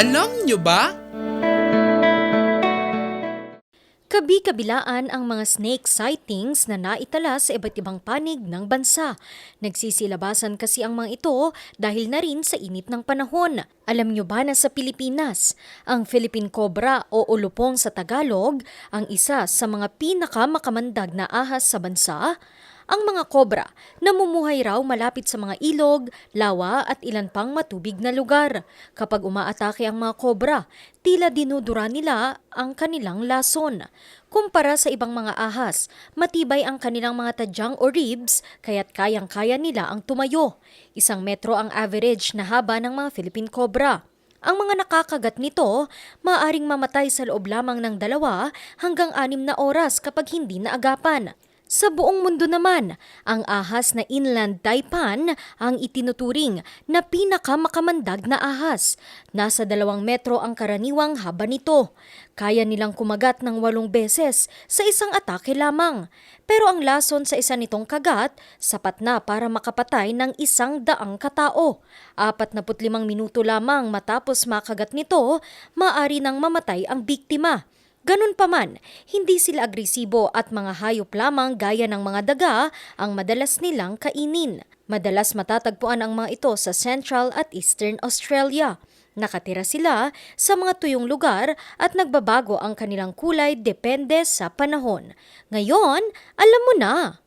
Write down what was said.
Alam nyo ba? Kabi-kabilaan ang mga snake sightings na naitala sa iba't ibang panig ng bansa. Nagsisilabasan kasi ang mga ito dahil na rin sa init ng panahon. Alam nyo ba na sa Pilipinas, ang Philippine Cobra o ulupong sa Tagalog ang isa sa mga pinakamakamandag na ahas sa bansa? Ang mga kobra namumuhay raw malapit sa mga ilog, lawa at ilan pang matubig na lugar. Kapag umaatake ang mga kobra, tila dinudura nila ang kanilang lason. Kumpara sa ibang mga ahas, matibay ang kanilang mga tadyang o ribs kaya't kayang-kaya nila ang tumayo. 1 metro ang average na haba ng mga Philippine Cobra. Ang mga nakakagat nito, maaaring mamatay sa loob lamang ng 2 hanggang 6 na oras kapag hindi naagapan. Sa buong mundo naman, ang ahas na inland taipan ang itinuturing na pinakamakamandag na ahas. Nasa 2 metro ang karaniwang haba nito. Kaya nilang kumagat ng 8 beses sa isang atake lamang. Pero ang lason sa isa nitong kagat, sapat na para makapatay ng 100 katao. 45 minuto lamang matapos makagat nito, maaari nang mamatay ang biktima. Ganun pa man, hindi sila agresibo at mga hayop lamang gaya ng mga daga ang madalas nilang kainin. Madalas matatagpuan ang mga ito sa Central at Eastern Australia. Nakatira sila sa mga tuyong lugar at nagbabago ang kanilang kulay depende sa panahon. Ngayon, alam mo na!